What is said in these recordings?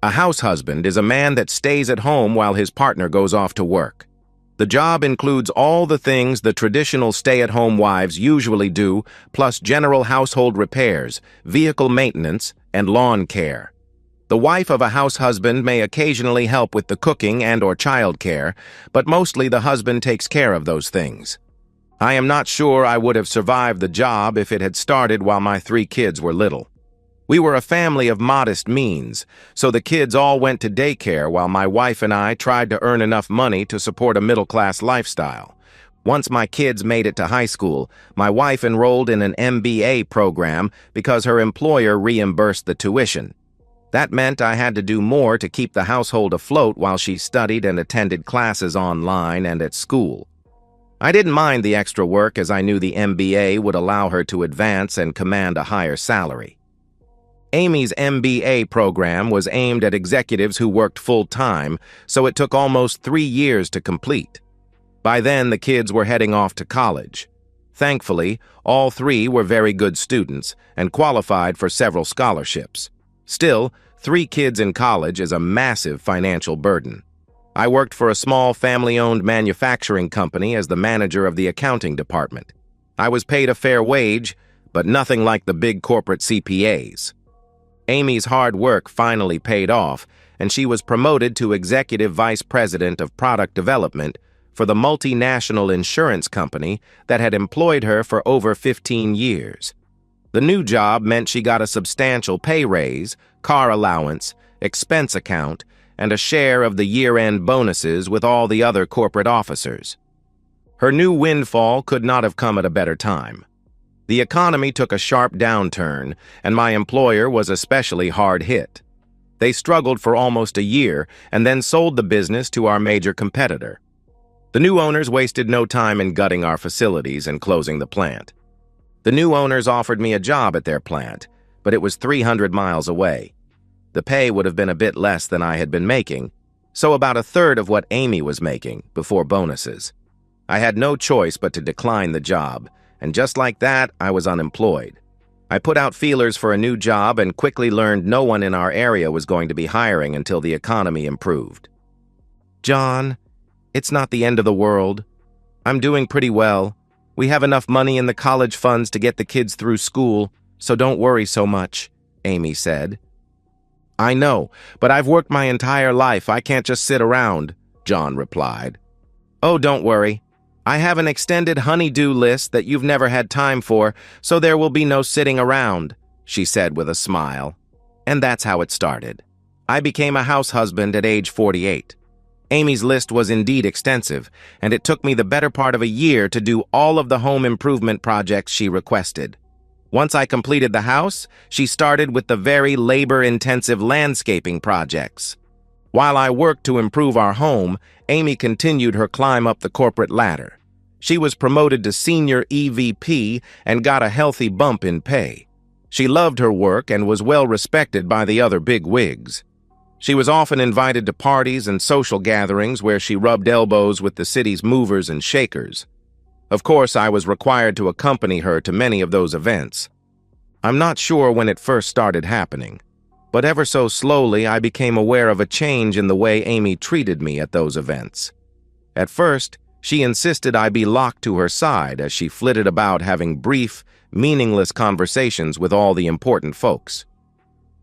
A house husband is a man that stays at home while his partner goes off to work. The job includes all the things the traditional stay-at-home wives usually do, plus general household repairs, vehicle maintenance, and lawn care. The wife of a house husband may occasionally help with the cooking and/or child care, but mostly the husband takes care of those things. I am not sure I would have survived the job if it had started while my 3 kids were little. We were a family of modest means, so the kids all went to daycare while my wife and I tried to earn enough money to support a middle-class lifestyle. Once my kids made it to high school, my wife enrolled in an MBA program because her employer reimbursed the tuition. That meant I had to do more to keep the household afloat while she studied and attended classes online and at school. I didn't mind the extra work as I knew the MBA would allow her to advance and command a higher salary. Amy's MBA program was aimed at executives who worked full-time, so it took almost 3 years to complete. By then, the kids were heading off to college. Thankfully, all 3 were very good students and qualified for several scholarships. Still, 3 kids in college is a massive financial burden. I worked for a small family-owned manufacturing company as the manager of the accounting department. I was paid a fair wage, but nothing like the big corporate CPAs. Amy's hard work finally paid off, and she was promoted to Executive Vice President of Product Development for the multinational insurance company that had employed her for over 15 years. The new job meant she got a substantial pay raise, car allowance, expense account, and a share of the year-end bonuses with all the other corporate officers. Her new windfall could not have come at a better time. The economy took a sharp downturn, and my employer was especially hard hit. They struggled for almost a year and then sold the business to our major competitor. The new owners wasted no time in gutting our facilities and closing the plant. The new owners offered me a job at their plant, but it was 300 miles away. The pay would have been a bit less than I had been making, so about a third of what Amy was making before bonuses. I had no choice but to decline the job, and just like that, I was unemployed. I put out feelers for a new job and quickly learned no one in our area was going to be hiring until the economy improved. "John, it's not the end of the world. I'm doing pretty well. We have enough money in the college funds to get the kids through school, so don't worry so much," Amy said. "I know, but I've worked my entire life. I can't just sit around," John replied. "Oh, don't worry. I have an extended honey-do list that you've never had time for, so there will be no sitting around," she said with a smile. And that's how it started. I became a house husband at age 48. Amy's list was indeed extensive, and it took me the better part of a year to do all of the home improvement projects she requested. Once I completed the house, she started with the very labor-intensive landscaping projects. While I worked to improve our home, Amy continued her climb up the corporate ladder. She was promoted to senior EVP and got a healthy bump in pay. She loved her work and was well respected by the other big wigs. She was often invited to parties and social gatherings where she rubbed elbows with the city's movers and shakers. Of course, I was required to accompany her to many of those events. I'm not sure when it first started happening, but ever so slowly I became aware of a change in the way Amy treated me at those events. At first, she insisted I be locked to her side as she flitted about having brief, meaningless conversations with all the important folks.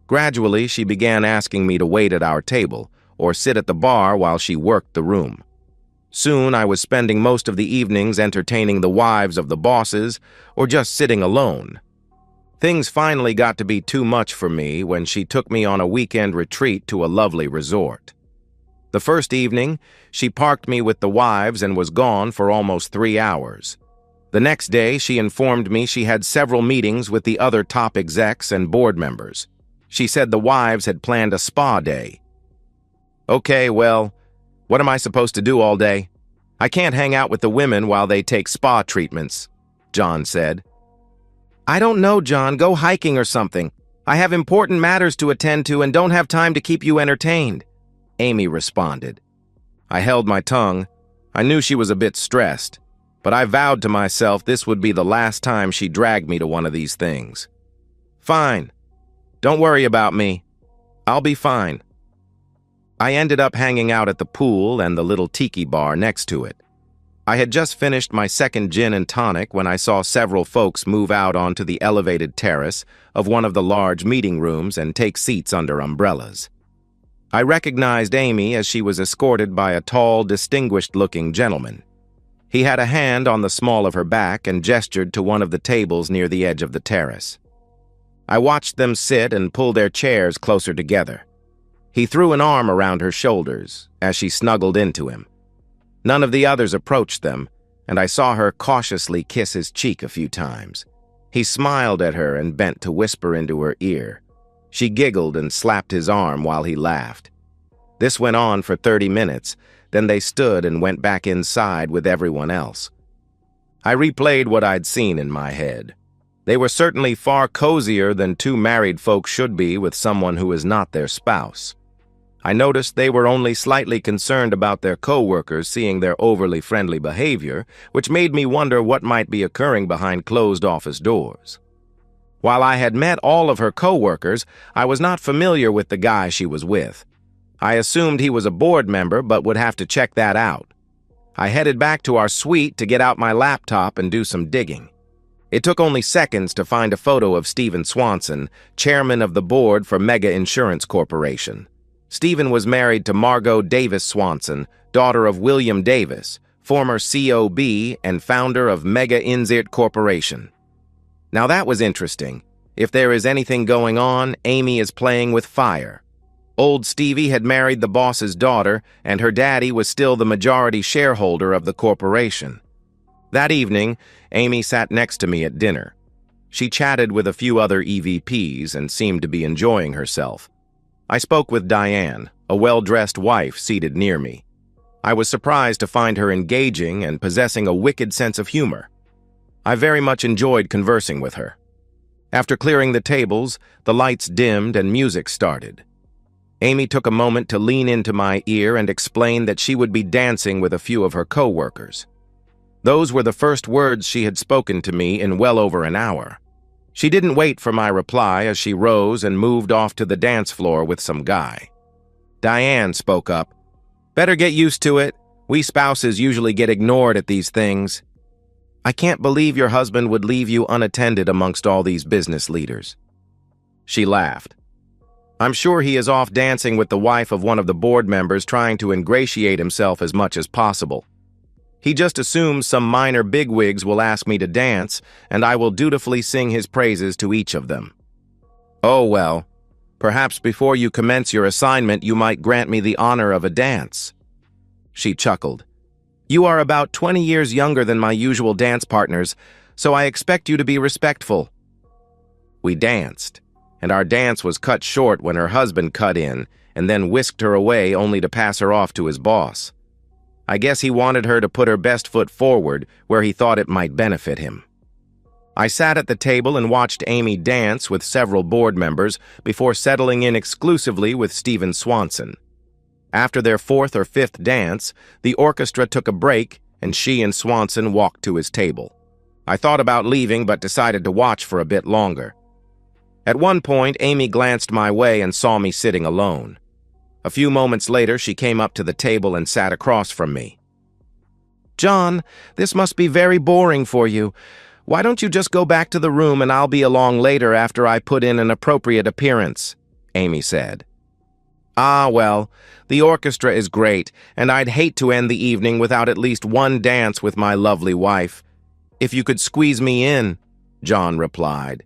Gradually, she began asking me to wait at our table or sit at the bar while she worked the room. Soon, I was spending most of the evenings entertaining the wives of the bosses or just sitting alone. Things finally got to be too much for me when she took me on a weekend retreat to a lovely resort. The first evening, she parked me with the wives and was gone for almost 3 hours. The next day, she informed me she had several meetings with the other top execs and board members. She said the wives had planned a spa day. "Okay, well, what am I supposed to do all day? I can't hang out with the women while they take spa treatments," John said. "I don't know, John. Go hiking or something. I have important matters to attend to and don't have time to keep you entertained," Amy responded. I held my tongue. I knew she was a bit stressed, but I vowed to myself this would be the last time she dragged me to one of these things. "Fine. Don't worry about me. I'll be fine," I ended up hanging out at the pool and the little tiki bar next to it. I had just finished my second gin and tonic when I saw several folks move out onto the elevated terrace of one of the large meeting rooms and take seats under umbrellas. I recognized Amy as she was escorted by a tall, distinguished-looking gentleman. He had a hand on the small of her back and gestured to one of the tables near the edge of the terrace. I watched them sit and pull their chairs closer together. He threw an arm around her shoulders as she snuggled into him. None of the others approached them, and I saw her cautiously kiss his cheek a few times. He smiled at her and bent to whisper into her ear. She giggled and slapped his arm while he laughed. This went on for 30 minutes, then they stood and went back inside with everyone else. I replayed what I'd seen in my head. They were certainly far cozier than two married folks should be with someone who is not their spouse. I noticed they were only slightly concerned about their co-workers seeing their overly friendly behavior, which made me wonder what might be occurring behind closed office doors. While I had met all of her co-workers, I was not familiar with the guy she was with. I assumed he was a board member, but would have to check that out. I headed back to our suite to get out my laptop and do some digging. It took only seconds to find a photo of Stephen Swanson, chairman of the board for Mega Insurance Corporation. Stephen was married to Margot Davis Swanson, daughter of William Davis, former COB and founder of Mega Insight Corporation. Now that was interesting. If there is anything going on, Amy is playing with fire. Old Stevie had married the boss's daughter, and her daddy was still the majority shareholder of the corporation. That evening, Amy sat next to me at dinner. She chatted with a few other EVPs and seemed to be enjoying herself. I spoke with Diane, a well-dressed wife seated near me. I was surprised to find her engaging and possessing a wicked sense of humor. I very much enjoyed conversing with her. After clearing the tables, the lights dimmed and music started. Amy took a moment to lean into my ear and explain that she would be dancing with a few of her co-workers. Those were the first words she had spoken to me in well over an hour. She didn't wait for my reply as she rose and moved off to the dance floor with some guy. Diane spoke up. "Better get used to it. We spouses usually get ignored at these things. I can't believe your husband would leave you unattended amongst all these business leaders." She laughed. "I'm sure he is off dancing with the wife of one of the board members trying to ingratiate himself as much as possible. He just assumes some minor bigwigs will ask me to dance, and I will dutifully sing his praises to each of them. Oh well, perhaps before you commence your assignment you might grant me the honor of a dance." She chuckled. "You are about 20 years younger than my usual dance partners, so I expect you to be respectful." We danced, and our dance was cut short when her husband cut in and then whisked her away only to pass her off to his boss. I guess he wanted her to put her best foot forward where he thought it might benefit him. I sat at the table and watched Amy dance with several board members before settling in exclusively with Stephen Swanson. After their fourth or fifth dance, the orchestra took a break and she and Swanson walked to his table. I thought about leaving but decided to watch for a bit longer. At one point, Amy glanced my way and saw me sitting alone. A few moments later, she came up to the table and sat across from me. "John, this must be very boring for you. Why don't you just go back to the room and I'll be along later after I put in an appropriate appearance," Amy said. "Ah, well, the orchestra is great, and I'd hate to end the evening without at least one dance with my lovely wife. If you could squeeze me in," John replied.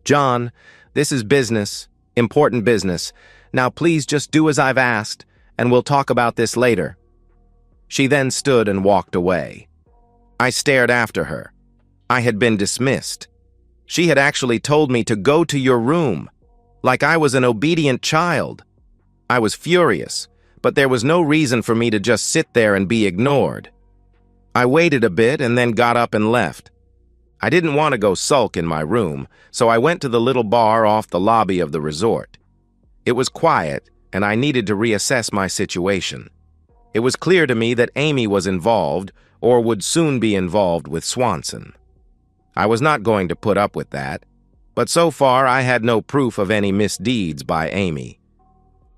"John, this is business, important business. Now please just do as I've asked, and we'll talk about this later." She then stood and walked away. I stared after her. I had been dismissed. She had actually told me to go to your room, like I was an obedient child. I was furious, but there was no reason for me to just sit there and be ignored. I waited a bit and then got up and left. I didn't want to go sulk in my room, so I went to the little bar off the lobby of the resort. It was quiet, and I needed to reassess my situation. It was clear to me that Amy was involved, or would soon be involved with Swanson. I was not going to put up with that, but so far I had no proof of any misdeeds by Amy.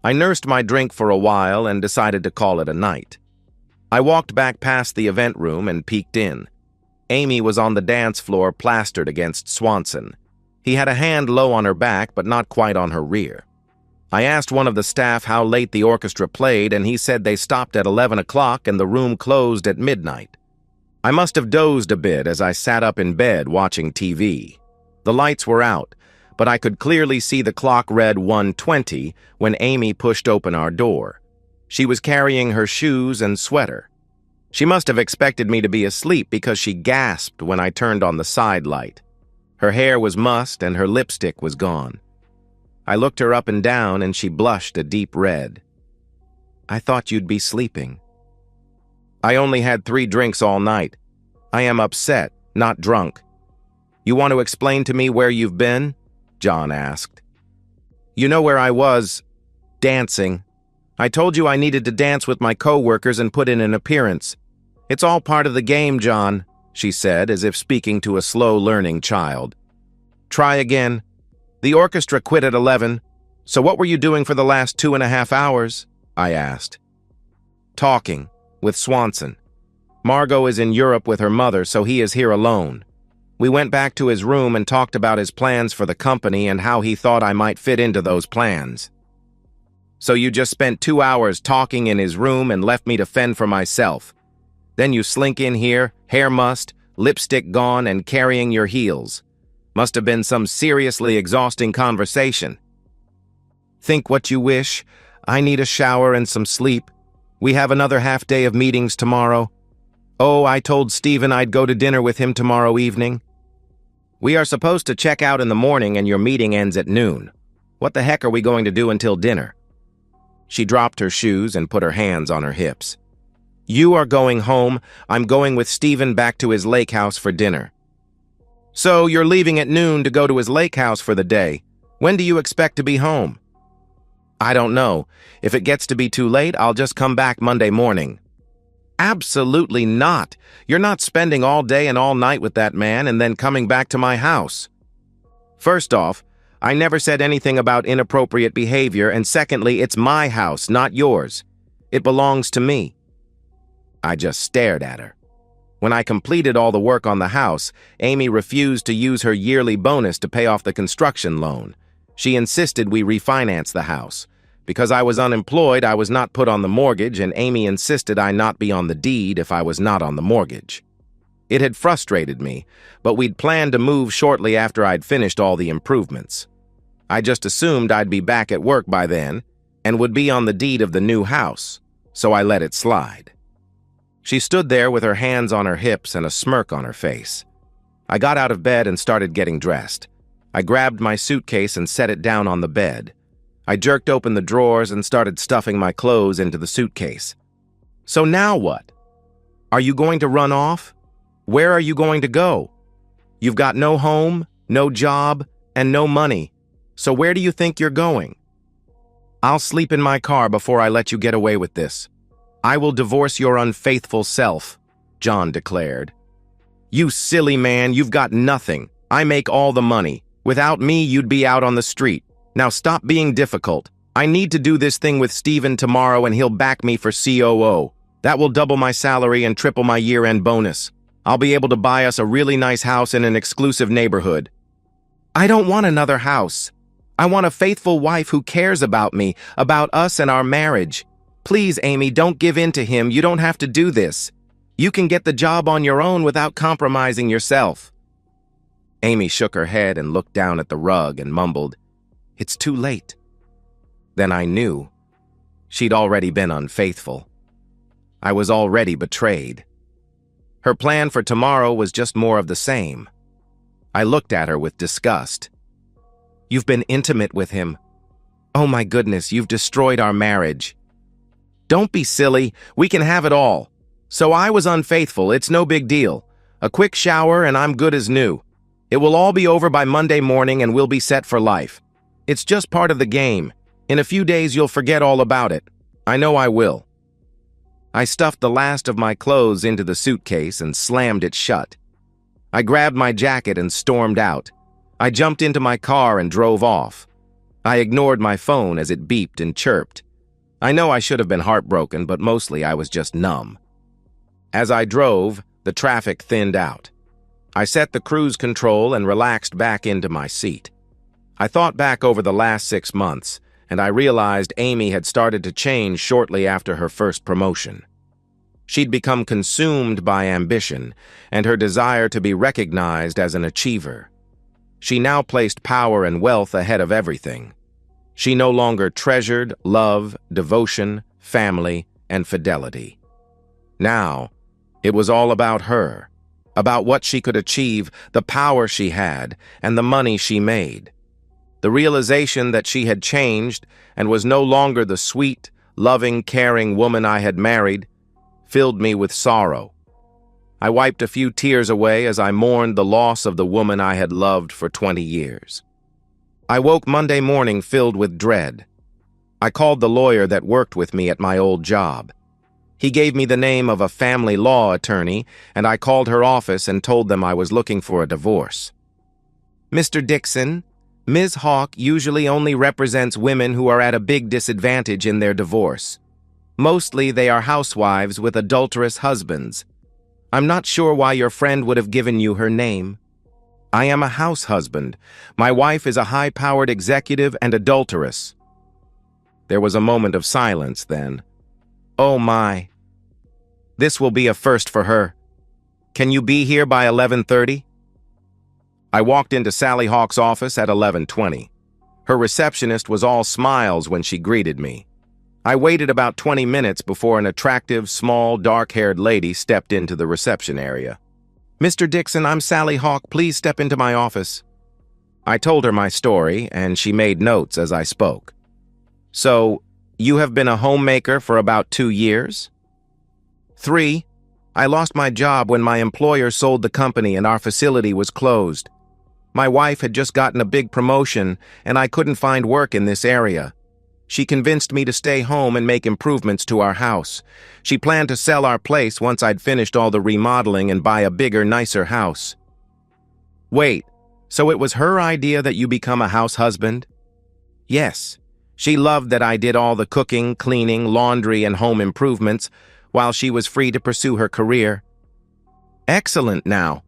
I nursed my drink for a while and decided to call it a night. I walked back past the event room and peeked in. Amy was on the dance floor plastered against Swanson. He had a hand low on her back but not quite on her rear. I asked one of the staff how late the orchestra played, and he said they stopped at 11 o'clock and the room closed at midnight. I must have dozed a bit as I sat up in bed watching TV. The lights were out, but I could clearly see the clock read 1:20 when Amy pushed open our door. She was carrying her shoes and sweater. She must have expected me to be asleep because she gasped when I turned on the side light. Her hair was mussed and her lipstick was gone. I looked her up and down and she blushed a deep red. "I thought you'd be sleeping." "I only had 3 drinks all night. I am upset, not drunk." "You want to explain to me where you've been?" John asked. "You know where I was? Dancing. I told you I needed to dance with my co-workers and put in an appearance. It's all part of the game, John," she said, as if speaking to a slow-learning child. "Try again. The orchestra quit at 11. So what were you doing for the last 2.5 hours? I asked. "Talking with Swanson. Margot is in Europe with her mother, so he is here alone. We went back to his room and talked about his plans for the company and how he thought I might fit into those plans." "So you just spent 2 hours talking in his room and left me to fend for myself. Then you slink in here, hair mussed, lipstick gone, and carrying your heels. Must have been some seriously exhausting conversation." "Think what you wish. I need a shower and some sleep. We have another half day of meetings tomorrow. Oh, I told Stephen I'd go to dinner with him tomorrow evening." "We are supposed to check out in the morning and your meeting ends at noon. What the heck are we going to do until dinner?" She dropped her shoes and put her hands on her hips. "You are going home. I'm going with Stephen back to his lake house for dinner." "So you're leaving at noon to go to his lake house for the day. When do you expect to be home?" "I don't know. If it gets to be too late, I'll just come back Monday morning." "Absolutely not. You're not spending all day and all night with that man and then coming back to my house." "First off, I never said anything about inappropriate behavior, and secondly, it's my house, not yours. It belongs to me." I just stared at her. When I completed all the work on the house, Amy refused to use her yearly bonus to pay off the construction loan. She insisted we refinance the house. Because I was unemployed, I was not put on the mortgage, and Amy insisted I not be on the deed if I was not on the mortgage. It had frustrated me, but we'd planned to move shortly after I'd finished all the improvements. I just assumed I'd be back at work by then and would be on the deed of the new house, so I let it slide. She stood there with her hands on her hips and a smirk on her face. I got out of bed and started getting dressed. I grabbed my suitcase and set it down on the bed. I jerked open the drawers and started stuffing my clothes into the suitcase. "So now what? Are you going to run off? Where are you going to go? You've got no home, no job, and no money. So where do you think you're going?" "I'll sleep in my car before I let you get away with this. I will divorce your unfaithful self," John declared. "You silly man, you've got nothing. I make all the money. Without me, you'd be out on the street. Now stop being difficult. I need to do this thing with Stephen tomorrow and he'll back me for COO. That will double my salary and triple my year-end bonus. I'll be able to buy us a really nice house in an exclusive neighborhood." "I don't want another house. I want a faithful wife who cares about me, about us and our marriage. Please, Amy, don't give in to him. You don't have to do this. You can get the job on your own without compromising yourself." Amy shook her head and looked down at the rug and mumbled, "It's too late." Then I knew. She'd already been unfaithful. I was already betrayed. Her plan for tomorrow was just more of the same. I looked at her with disgust. "You've been intimate with him. Oh my goodness, you've destroyed our marriage." "Don't be silly. We can have it all. So I was unfaithful. It's no big deal. A quick shower and I'm good as new. It will all be over by Monday morning and we'll be set for life. It's just part of the game. In a few days you'll forget all about it. I know I will." I stuffed the last of my clothes into the suitcase and slammed it shut. I grabbed my jacket and stormed out. I jumped into my car and drove off. I ignored my phone as it beeped and chirped. I know I should have been heartbroken, but mostly I was just numb. As I drove, the traffic thinned out. I set the cruise control and relaxed back into my seat. I thought back over the last 6 months, and I realized Amy had started to change shortly after her first promotion. She'd become consumed by ambition and her desire to be recognized as an achiever. She now placed power and wealth ahead of everything. She no longer treasured love, devotion, family, and fidelity. Now, it was all about her, about what she could achieve, the power she had, and the money she made. The realization that she had changed and was no longer the sweet, loving, caring woman I had married filled me with sorrow. I wiped a few tears away as I mourned the loss of the woman I had loved for 20 years. I woke Monday morning filled with dread. I called the lawyer that worked with me at my old job. He gave me the name of a family law attorney, and I called her office and told them I was looking for a divorce. Mr. Dixon, Ms. Hawk usually only represents women who are at a big disadvantage in their divorce. Mostly they are housewives with adulterous husbands. I'm not sure why your friend would have given you her name. I am a house husband. My wife is a high-powered executive and adulteress. There was a moment of silence then. Oh my. This will be a first for her. Can you be here by 11:30? I walked into Sally Hawk's office at 11:20. Her receptionist was all smiles when she greeted me. I waited about 20 minutes before an attractive, small, dark-haired lady stepped into the reception area. Mr. Dixon, I'm Sally Hawk. Please step into my office. I told her my story, and she made notes as I spoke. So, you have been a homemaker for about 2 years? 3. I lost my job when my employer sold the company and our facility was closed. My wife had just gotten a big promotion, and I couldn't find work in this area. She convinced me to stay home and make improvements to our house. She planned to sell our place once I'd finished all the remodeling and buy a bigger, nicer house. Wait, so it was her idea that you become a house husband? Yes. She loved that I did all the cooking, cleaning, laundry, and home improvements while she was free to pursue her career. Excellent now.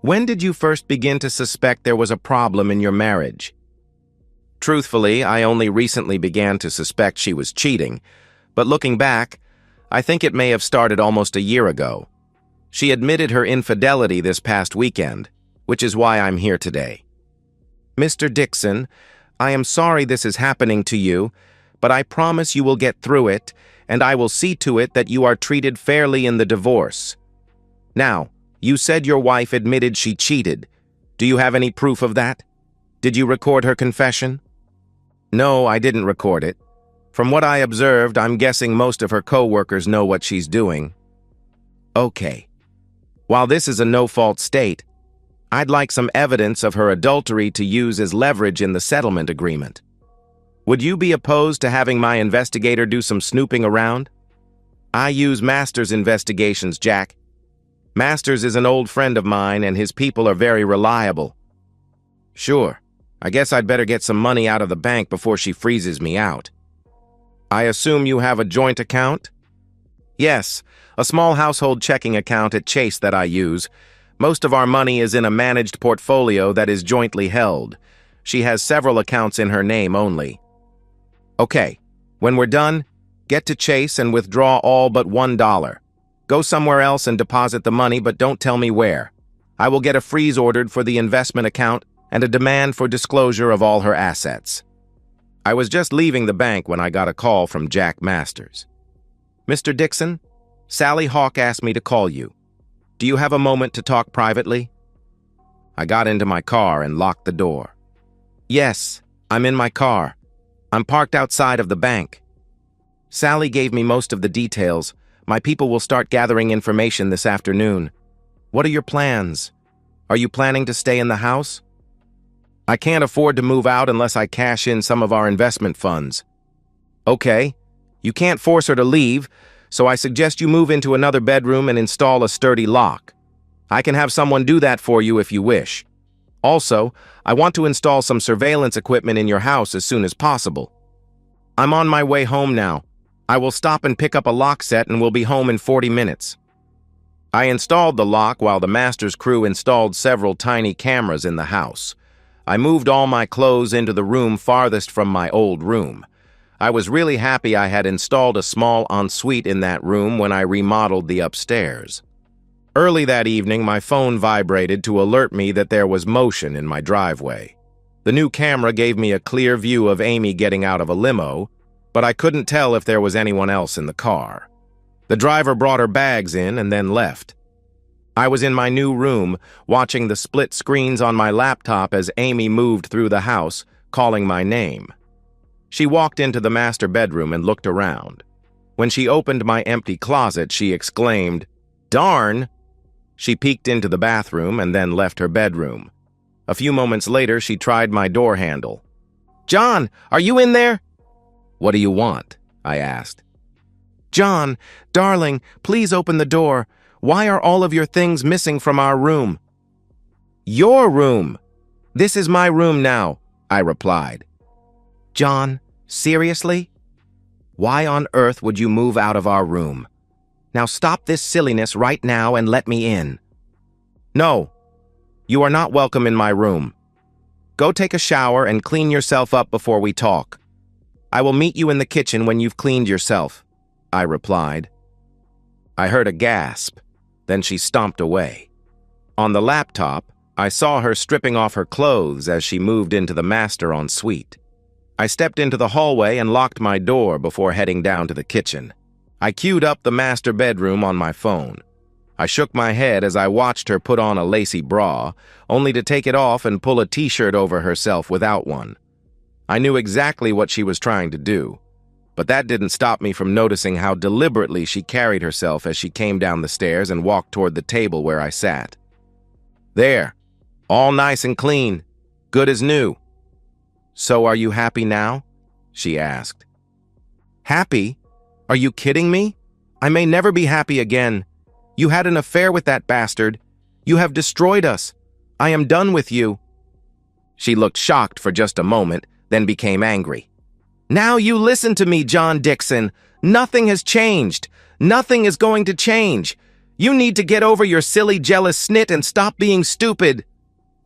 When did you first begin to suspect there was a problem in your marriage? Truthfully, I only recently began to suspect she was cheating, but looking back, I think it may have started almost a year ago. She admitted her infidelity this past weekend, which is why I'm here today. Mr. Dixon, I am sorry this is happening to you, but I promise you will get through it, and I will see to it that you are treated fairly in the divorce. Now, you said your wife admitted she cheated. Do you have any proof of that? Did you record her confession? No, I didn't record it. From what I observed, I'm guessing most of her co-workers know what she's doing. Okay. While this is a no-fault state, I'd like some evidence of her adultery to use as leverage in the settlement agreement. Would you be opposed to having my investigator do some snooping around? I use Masters investigations, Jack. Masters is an old friend of mine, and his people are very reliable. Sure. I guess I'd better get some money out of the bank before she freezes me out. I assume you have a joint account? Yes, a small household checking account at Chase that I use. Most of our money is in a managed portfolio that is jointly held. She has several accounts in her name only. Okay, when we're done, get to Chase and withdraw all but $1. Go somewhere else and deposit the money, but don't tell me where. I will get a freeze ordered for the investment account and a demand for disclosure of all her assets. I was just leaving the bank when I got a call from Jack Masters. Mr. Dixon, Sally Hawk asked me to call you. Do you have a moment to talk privately? I got into my car and locked the door. Yes, I'm in my car. I'm parked outside of the bank. Sally gave me most of the details. My people will start gathering information this afternoon. What are your plans? Are you planning to stay in the house? I can't afford to move out unless I cash in some of our investment funds. Okay, you can't force her to leave, so I suggest you move into another bedroom and install a sturdy lock. I can have someone do that for you if you wish. Also, I want to install some surveillance equipment in your house as soon as possible. I'm on my way home now. I will stop and pick up a lock set and will be home in 40 minutes. I installed the lock while the master's crew installed several tiny cameras in the house. I moved all my clothes into the room farthest from my old room. I was really happy I had installed a small ensuite in that room when I remodeled the upstairs. Early that evening, my phone vibrated to alert me that there was motion in my driveway. The new camera gave me a clear view of Amy getting out of a limo, but I couldn't tell if there was anyone else in the car. The driver brought her bags in and then left. I was in my new room, watching the split screens on my laptop as Amy moved through the house, calling my name. She walked into the master bedroom and looked around. When she opened my empty closet, she exclaimed, "Darn!" She peeked into the bathroom and then left her bedroom. A few moments later, she tried my door handle. "John, are you in there?" "What do you want?" I asked. "John, darling, please open the door. Why are all of your things missing from our room?" "Your room? This is my room now," I replied. "John, seriously? Why on earth would you move out of our room? Now stop this silliness right now and let me in." "No, you are not welcome in my room. Go take a shower and clean yourself up before we talk. I will meet you in the kitchen when you've cleaned yourself," I replied. I heard a gasp. Then she stomped away. On the laptop, I saw her stripping off her clothes as she moved into the master ensuite. I stepped into the hallway and locked my door before heading down to the kitchen. I queued up the master bedroom on my phone. I shook my head as I watched her put on a lacy bra, only to take it off and pull a t-shirt over herself without one. I knew exactly what she was trying to do, but that didn't stop me from noticing how deliberately she carried herself as she came down the stairs and walked toward the table where I sat. "There, all nice and clean, good as new." "So are you happy now?" she asked. "Happy? Are you kidding me? I may never be happy again. You had an affair with that bastard. You have destroyed us. I am done with you." She looked shocked for just a moment, then became angry. "Now you listen to me, John Dixon. Nothing has changed. Nothing is going to change. You need to get over your silly, jealous snit and stop being stupid.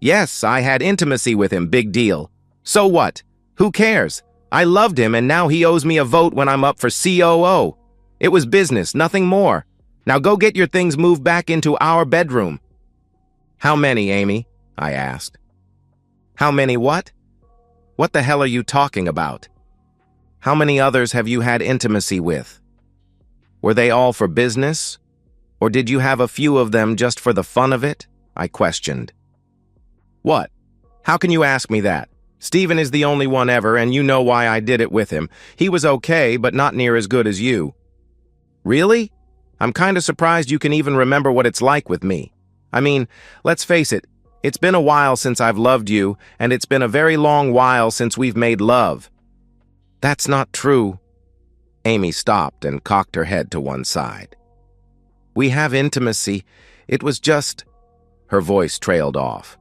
Yes, I had intimacy with him, big deal. So what? Who cares? I loved him and now he owes me a vote when I'm up for COO. It was business, nothing more. Now go get your things moved back into our bedroom." "How many, Amy?" I asked. "How many what? What the hell are you talking about? How many others have you had intimacy with? Were they all for business? Or did you have a few of them just for the fun of it?" I questioned. "What? How can you ask me that? Stephen is the only one ever, and you know why I did it with him. He was okay, but not near as good as you." "Really? I'm kinda surprised you can even remember what it's like with me. I mean, let's face it, it's been a while since I've loved you, and it's been a very long while since we've made love." "That's not true." Amy stopped and cocked her head to one side. "We have intimacy. It was just—" Her voice trailed off.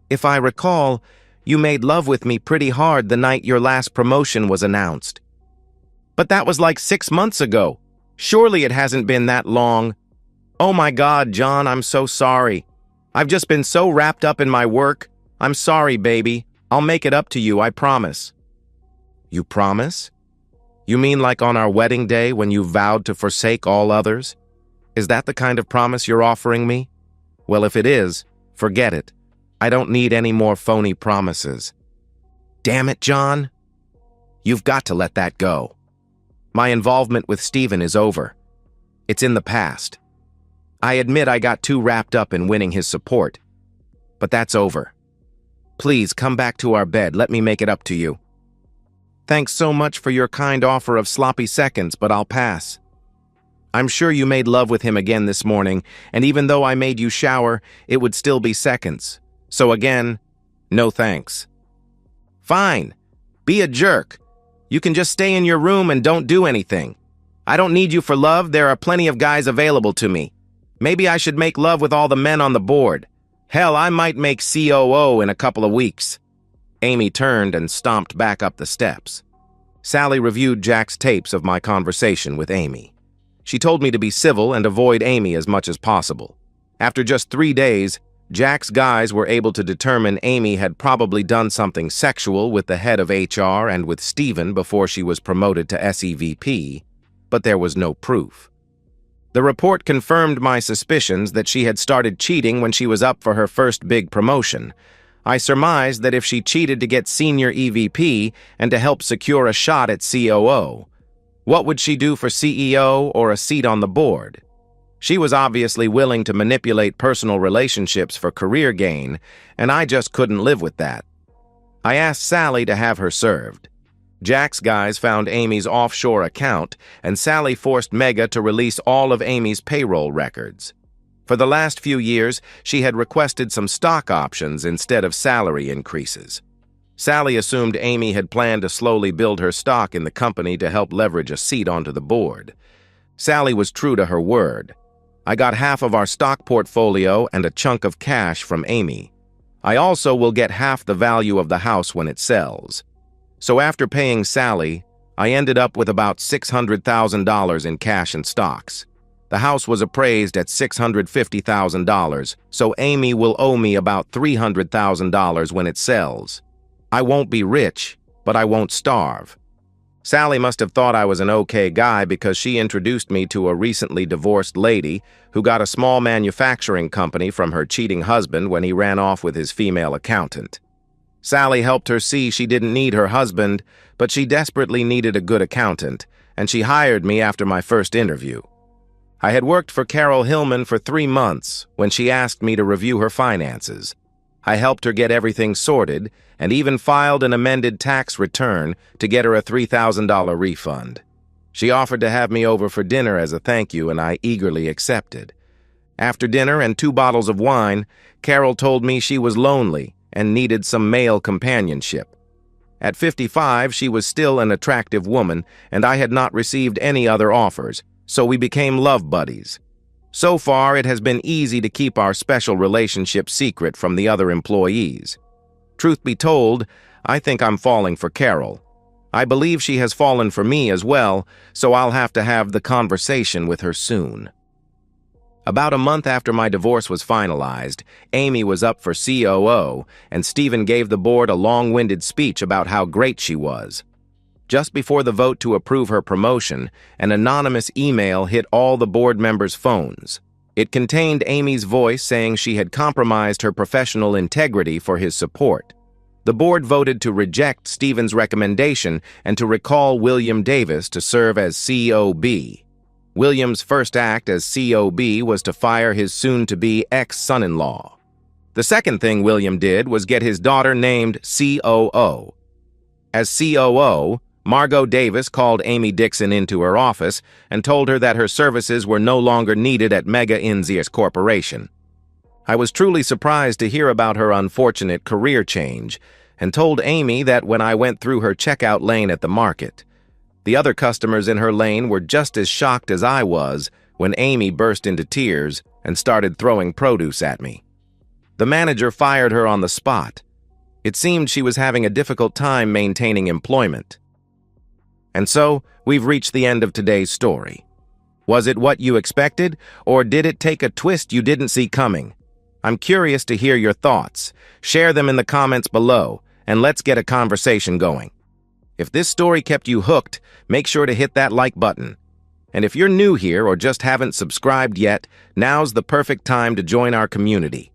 "If I recall, you made love with me pretty hard the night your last promotion was announced." "But that was like 6 months ago. Surely it hasn't been that long." "Oh my God, John, I'm so sorry. I've just been so wrapped up in my work. I'm sorry, baby. I'll make it up to you, I promise." "You promise? You mean like on our wedding day when you vowed to forsake all others? Is that the kind of promise you're offering me? Well, if it is, forget it. I don't need any more phony promises." "Damn it, John. You've got to let that go. My involvement with Stephen is over. It's in the past. I admit I got too wrapped up in winning his support, but that's over. Please come back to our bed. Let me make it up to you." "Thanks so much for your kind offer of sloppy seconds, but I'll pass. I'm sure you made love with him again this morning, and even though I made you shower, it would still be seconds. So again, no thanks." "Fine. Be a jerk. You can just stay in your room and don't do anything. I don't need you for love. There are plenty of guys available to me. Maybe I should make love with all the men on the board. Hell, I might make COO in a couple of weeks. Amy turned and stomped back up the steps. Sally reviewed Jack's tapes of my conversation with Amy. She told me to be civil and avoid Amy as much as possible. After just 3 days, Jack's guys were able to determine Amy had probably done something sexual with the head of HR and with Steven before she was promoted to SEVP, but there was no proof. The report confirmed my suspicions that she had started cheating when she was up for her first big promotion. I surmised that if she cheated to get senior EVP and to help secure a shot at COO, what would she do for CEO or a seat on the board? She was obviously willing to manipulate personal relationships for career gain, and I just couldn't live with that. I asked Sally to have her served. Jack's guys found Amy's offshore account, and Sally forced Mega to release all of Amy's payroll records. For the last few years, she had requested some stock options instead of salary increases. Sally assumed Amy had planned to slowly build her stock in the company to help leverage a seat onto the board. Sally was true to her word. I got half of our stock portfolio and a chunk of cash from Amy. I also will get half the value of the house when it sells. So after paying Sally, I ended up with about $600,000 in cash and stocks. The house was appraised at $650,000, so Amy will owe me about $300,000 when it sells. I won't be rich, but I won't starve. Sally must have thought I was an okay guy because she introduced me to a recently divorced lady who got a small manufacturing company from her cheating husband when he ran off with his female accountant. Sally helped her see she didn't need her husband, but she desperately needed a good accountant, and she hired me after my first interview. I had worked for Carol Hillman for 3 months when she asked me to review her finances. I helped her get everything sorted and even filed an amended tax return to get her a $3,000 refund. She offered to have me over for dinner as a thank you, and I eagerly accepted. After dinner and 2 bottles of wine, Carol told me she was lonely and needed some male companionship. At 55, she was still an attractive woman, and I had not received any other offers, so we became love buddies. So far, it has been easy to keep our special relationship secret from the other employees. Truth be told, I think I'm falling for Carol. I believe she has fallen for me as well, so I'll have to have the conversation with her soon. About a month after my divorce was finalized, Amy was up for COO, and Steven gave the board a long-winded speech about how great she was. Just before the vote to approve her promotion, an anonymous email hit all the board members' phones. It contained Amy's voice saying she had compromised her professional integrity for his support. The board voted to reject Steven's recommendation and to recall William Davis to serve as COB. William's first act as COB was to fire his soon-to-be ex-son-in-law. The second thing William did was get his daughter named COO. As COO, Margot Davis called Amy Dixon into her office and told her that her services were no longer needed at Mega Inzias Corporation. I was truly surprised to hear about her unfortunate career change and told Amy that when I went through her checkout lane at the market, the other customers in her lane were just as shocked as I was when Amy burst into tears and started throwing produce at me. The manager fired her on the spot. It seemed she was having a difficult time maintaining employment. And so, we've reached the end of today's story. Was it what you expected, or did it take a twist you didn't see coming? I'm curious to hear your thoughts. Share them in the comments below, and let's get a conversation going. If this story kept you hooked, make sure to hit that like button. And if you're new here or just haven't subscribed yet, now's the perfect time to join our community.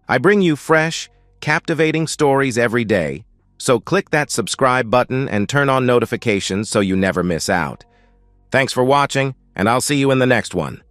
I bring you fresh, captivating stories every day, so click that subscribe button and turn on notifications so you never miss out. Thanks for watching, and I'll see you in the next one.